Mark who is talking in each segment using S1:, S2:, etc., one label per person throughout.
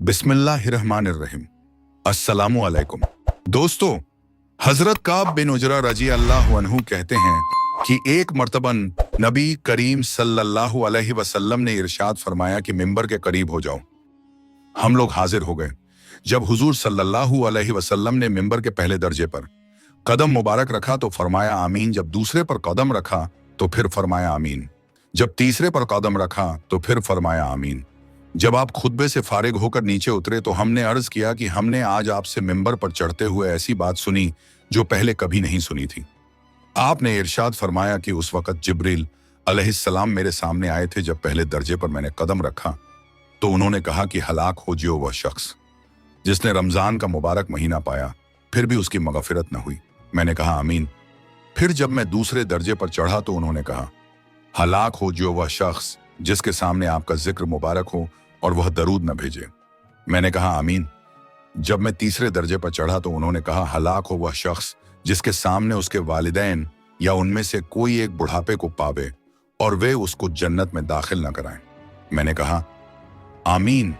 S1: बिस्मिल्लाहिर्रहमानिर्रहीम। अस्सलामु अलैकुम। दोस्तों, हजरत काब बिन उजरा रजी अल्लाह अन्हु कहते हैं कि एक मर्तबन नबी करीम सल्लल्लाहु अलैहि वसल्लम ने इरशाद फरमाया कि मिंबर के करीब हो जाओ। हम लोग हाजिर हो गए। जब हुजूर सल्लल्लाहु अलैहि वसल्लम ने मिंबर के पहले दर्जे पर कदम मुबारक रखा तो फरमाया आमीन। जब दूसरे पर कदम रखा तो फिर फरमाया आमीन। जब तीसरे पर कदम रखा तो फिर फरमाया आमीन। जब आप खुतबे से फारिग होकर नीचे उतरे तो हमने अर्ज किया कि हमने आज आपसे मिंबर पर चढ़ते हुए ऐसी बात सुनी जो पहले कभी नहीं सुनी थी। आपने इरशाद फरमाया कि उस वक़्त जिब्रील अलैहिस्सलाम मेरे सामने आए थे। जब पहले दर्जे पर मैंने कदम रखा तो उन्होंने कहा कि हलाक हो जियो वह शख्स जिसने रमजान का मुबारक महीना पाया फिर भी उसकी मगफिरत न हुई। मैंने कहा आमीन। फिर जब मैं दूसरे दर्जे पर चढ़ा तो उन्होंने कहा हलाक हो जियो वह शख्स जिसके सामने आपका जिक्र मुबारक हो और वह दरूद न भेजे। मैंने कहा आमीन। जब मैं तीसरे दर्जे पर चढ़ा तो उन्होंने कहा हलाक हो वह शख्स जिसके सामने उसके वालिदैन या उनमें से कोई एक बुढ़ापे को पावे और वे उसको जन्नत में दाखिल न कराएं। मैंने कहा आमीन।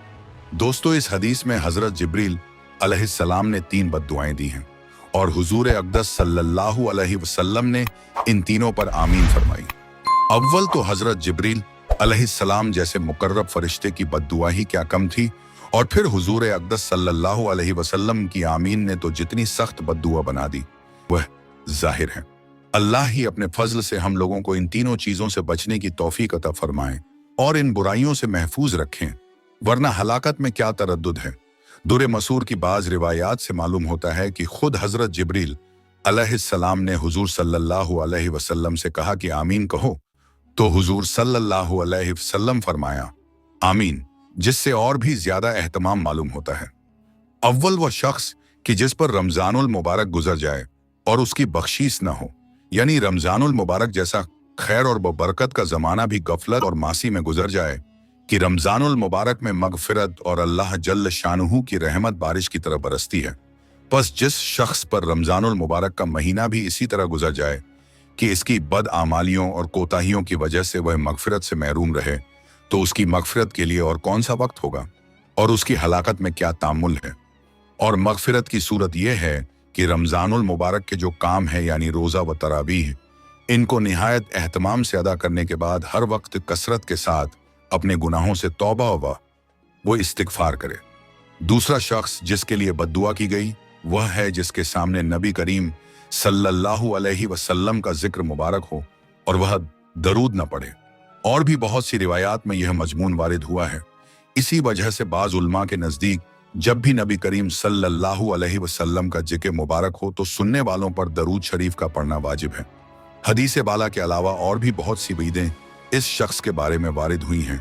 S1: दोस्तों, इस हदीस में हजरत जिब्रील अलैहिस्सलाम ने 3 बद्दुआएं दी हैं और हुजूर अक़दस सल्लल्लाहु अलैहि वसल्लम ने इन तीनों पर आमीन फरमाई। अव्वल तो हजरत जिब्रील अलैहिस्सलाम जैसे मुकर्रब फरिश्ते की बद्दुआ ही क्या कम थी, और फिर हुजूर अक़दस सल्लल्लाहु अलैहि वसल्लम की आमीन ने तो जितनी सख्त बद्दुआ बना दी वह जाहिर है। अल्लाह ही अपने फजल से हम लोगों को इन तीनों चीजों से बचने की तौफीक अता फरमाए और इन बुराइयों से महफूज रखें, वरना हलाकत में क्या तरद्दुद है। दुर मसूर की बाज रिवायात से मालूम होता है कि खुद हजरत जिब्रील अलैहिस्सलाम ने हुजूर सल्लल्लाहु अलैहि वसल्लम से कहा कि आमीन कहो, तो हुजूर सल्लल्लाहु अलैहि वसल्लम फरमाया आमीन, जिससे और भी ज्यादा एहतमाम मालूम होता है। अव्वल वह शख्स कि जिस पर रमजानुल मुबारक गुजर जाए और उसकी बख्शीश न हो, यानी रमजानुल मुबारक जैसा खैर और बरकत का जमाना भी गफलत और मासी में गुजर जाए कि रमजानुल मुबारक में मगफिरत और अल्लाह जल्ल शानुहु की रहमत बारिश की तरह बरसती है। बस जिस शख्स पर रमजानुल मुबारक का महीना भी इसी तरह गुजर जाए कि इसकी बद आमालियों और कोताहियों की वजह से वह मगफिरत से महरूम रहे, तो उसकी मगफिरत के लिए और कौन सा वक्त होगा और उसकी हलाकत में क्या तामुल है। और मगफिरत की सूरत यह है कि रमजानुल मुबारक के जो काम है यानी रोज़ा व तरावीह, इनको निहायत एहतमाम से अदा करने के बाद हर वक्त कसरत के साथ अपने गुनाहों से तौबा व वो इस्तिगफार करे। दूसरा शख्स जिसके लिए बद्दुआ की गई वह है जिसके सामने नबी करीम सल्लल्लाहु अलैहि वसल्लम का जिक्र मुबारक हो और वह दरूद न पढ़े। और भी बहुत सी रिवायात में यह मजमून वारिद हुआ है। इसी वजह से बाज़ उलमा के नज़दीक जब भी नबी करीम सल्लल्लाहु अलैहि वसल्लम का जिक्र मुबारक हो तो सुनने वालों पर दरूद शरीफ का पढ़ना वाजिब है। हदीस बाला के अलावा और भी बहुत सी वईदें इस शख्स के बारे में वारिद हुई हैं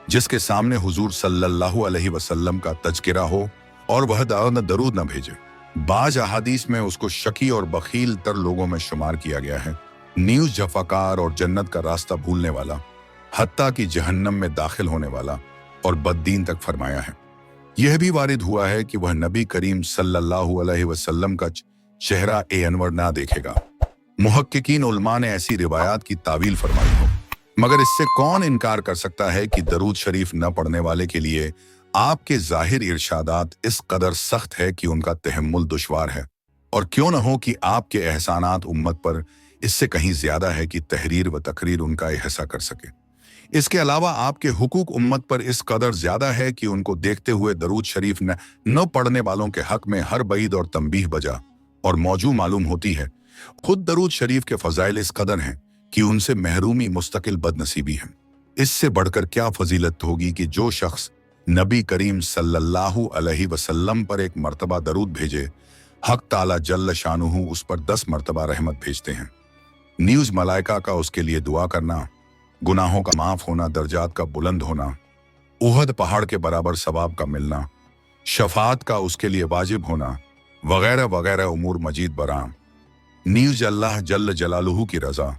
S1: जिसके सामने हुजूर सल्लल्लाहु अलैहि वसल्लम का तज़किरा हो और वह दरूद न भेजे। बाज अहादीस में उसको शकी और बखील तर लोगों में शुमार किया गया है, न्यूज़ जफाकार और जन्नत का रास्ता भूलने वाला, हत्ता कि जहन्नम में दाखिल होने वाला और बद्दीन तक फरमाया है। यह भी वारिद हुआ है कि वह नबी करीम सल्लल्लाहु अलैहि वसल्लम का चेहरा ए अनवर ना देखेगा। मुहक्किकीन उलमा ने ऐसी रिवायात की तावील फरमाई हो, मगर इससे कौन इनकार कर सकता है कि दरूद शरीफ न पढ़ने वाले के लिए आपके जाहिर इरशादात इस कदर सख्त है कि उनका तहम्मुल दुश्वार है। और क्यों न हो कि आपके एहसानात उम्मत पर इससे कहीं ज्यादा है कि तहरीर व तकरीर उनका एहसा कर सके। इसके अलावा आपके हुकूक उम्मत पर इस कदर ज्यादा है कि उनको देखते हुए दरूद शरीफ न पढ़ने वालों के हक में हर बईद और तंबीह बजा और मौजू मालूम होती है। खुद दरूद शरीफ के फजाइल इस कदर हैं कि उनसे महरूमी मुस्तकिल बदनसीबी है। इससे बढ़कर क्या फजीलत होगी कि जो शख्स नबी करीम सल्लल्लाहु अलैहि वसल्लम पर एक मर्तबा दरूद भेजे, हक ताला जल्ल शानुहु उस पर 10 मर्तबा रहमत भेजते हैं। न्यूज़ मलाइका का उसके लिए दुआ करना, गुनाहों का माफ होना, दर्जात का बुलंद होना, उहद पहाड़ के बराबर सवाब का मिलना, शफात का उसके लिए वाजिब होना, वगैरह वगैरह उमूर मजीद बराम। न्यूज़ अल्लाह जल्ल जलालुहु की रजा,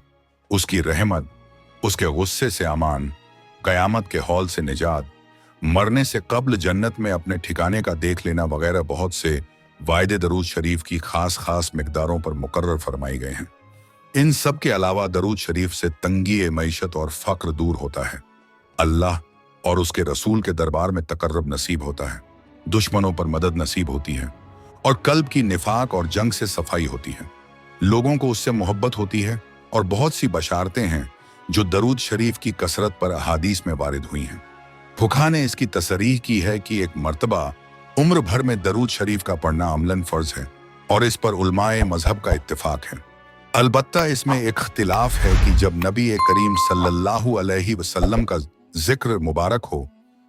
S1: उसकी रहमत, उसके गुस्से से अमान, कयामत के हौल से निजात, मरने से कब्ल जन्नत में अपने ठिकाने का देख लेना वगैरह बहुत से वायदे दरूद शरीफ की खास मिकदारों पर मुकर्रर फरमाई गए हैं। इन सब के अलावा दरूद शरीफ से तंगी मईशत और फ़क्र दूर होता है, अल्लाह और उसके रसूल के दरबार में तकर्रब नसीब होता है। दुश्मनों पर मदद नसीब होती है और कल्ब की निफाक और जंग से सफाई होती है। लोगों को उससे मोहब्बत होती है और बहुत सी बशारतें हैं जो दरूद शरीफ की कसरत पर अहादीस में वारिद हुई हैं। फुक़हा ने इसकी तसरीह की है कि एक मर्तबा उम्र भर में दरूद शरीफ का पढ़ना अमलन फर्ज है और इस पर उलमाए मजहब का इत्तिफाक है। अलबत्ता इसमें एक इख्तिलाफ है कि जब नबी करीम सल्लल्लाहु अलैहि वसल्लम का जिक्र मुबारक हो,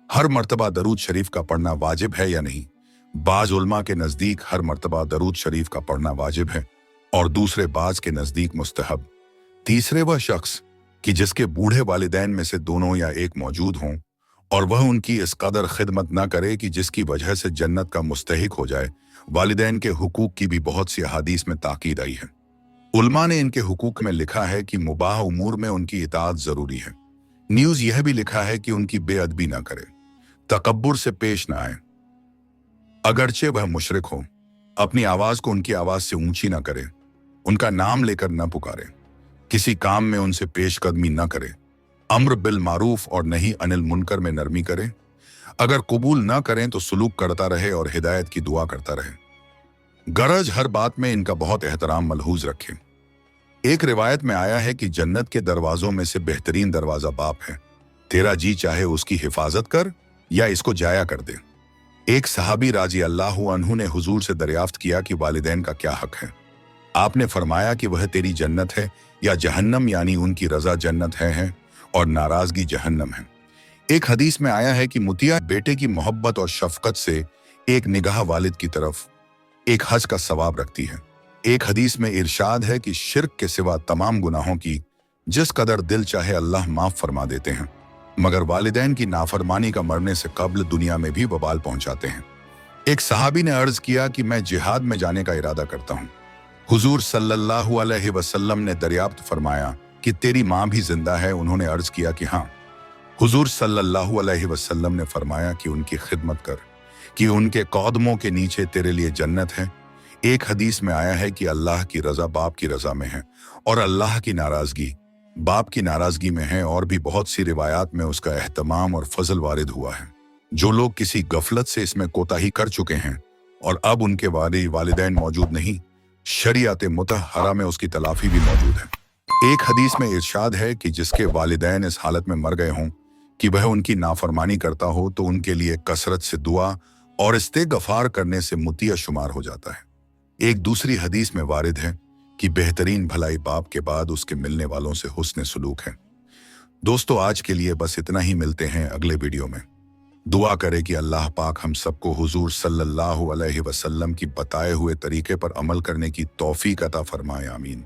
S1: हर मर्तबा दरूद शरीफ का पढ़ना वाजिब है या नहीं। बाज उलमा के नज़दीक हर मर्तबा दरूद शरीफ का पढ़ना वाजिब है और दूसरे बाज के नज़दीक मुस्तहब। तीसरे वह शख्स कि जिसके बूढ़े वालिदैन में से दोनों या एक मौजूद हों और वह उनकी इस कदर खिदमत न करे कि जिसकी वजह से जन्नत का मुस्तहिक हो जाए। वालिदैन के हुकूक की भी बहुत सी अहादीस में ताकीद आई है। उलमा ने इनके हुकूक में लिखा है कि मुबाह उमूर में उनकी इताअत जरूरी है। न्यूज़ यह भी लिखा है कि उनकी बेअदबी न करे, तकब्बुर से पेश न आए, अगरचे वह मुशरिक हो, अपनी आवाज को उनकी आवाज से ऊंची न करे, उनका नाम लेकर न पुकारे, किसी काम में उनसे पेशकदमी न करे, अम्र बिल मारूफ और नहीं अनिल मुनकर में नरमी करे, अगर कबूल न करें तो सुलूक करता रहे और हिदायत की दुआ करता रहे। गरज हर बात में इनका बहुत एहतराम मलहूज रखे। एक रिवायत में आया है कि जन्नत के दरवाजों में से बेहतरीन दरवाजा बाप है, तेरा जी चाहे उसकी हिफाजत कर या इसको जाया कर दे। एक सहाबी राजी अल्लाहु अन्हु ने हुजूर से दरियाफ्त किया कि वालिदैन का क्या हक है। आपने फरमाया कि वह तेरी जन्नत है या जहन्नम, यानी उनकी रजा जन्नत है और नाराजगी जहन्नम है। एक हदीस में आया है कि मुतिया बेटे की मोहब्बत और शफकत से एक निगाह वालिद की तरफ एक हज का सवाब रखती है। एक हदीस में इरशाद है कि शिर्क के सिवा तमाम गुनाहों की जिस कदर दिल चाहे अल्लाह माफ फरमा देते हैं, मगर वालिदैन की नाफरमानी का मरने से कब्ल दुनिया में भी वबाल पहुंचाते हैं। एक सहाबी ने अर्ज किया कि मैं जिहाद में जाने का इरादा करता हूं। हुजूर सल्लल्लाहु अलैहि वसल्लम ने दरियाफ्त फरमाया कि तेरी माँ भी जिंदा है। उन्होंने अर्ज किया कि हाँ। हुजूर सल्लल्लाहु अलैहि वसल्लम ने फरमाया कि उनकी खिदमत कर, कि उनके कदमों के नीचे तेरे लिए जन्नत है। एक हदीस में आया है कि अल्लाह की रजा बाप की रजा में है और अल्लाह की नाराजगी बाप की नाराजगी में है, और भी बहुत सी रिवायात में उसका एहतमाम और फजल वारिद हुआ है। जो लोग किसी गफलत से इसमें कोताही कर चुके हैं और अब उनके वालिदैन मौजूद नहीं, शरीयत मुतहरा में उसकी तलाफी भी मौजूद है। एक हदीस में इरशाद है कि जिसके वालिदैन इस हालत में मर गए हों कि वह उनकी नाफरमानी करता हो, तो उनके लिए कसरत से दुआ और इस्तिग़फ़ार करने से मुतिया शुमार हो जाता है। एक दूसरी हदीस में वारिद है कि बेहतरीन भलाई बाप के बाद उसके मिलने वालों से हुस्न सलूक है। दोस्तों, आज के लिए बस इतना ही। मिलते हैं अगले वीडियो में। दुआ करें कि अल्लाह पाक हम सबको हुजूर सल्लल्लाहु अलैहि वसल्लम की बताए हुए तरीके पर अमल करने की तौफीक अता फरमाए। आमीन।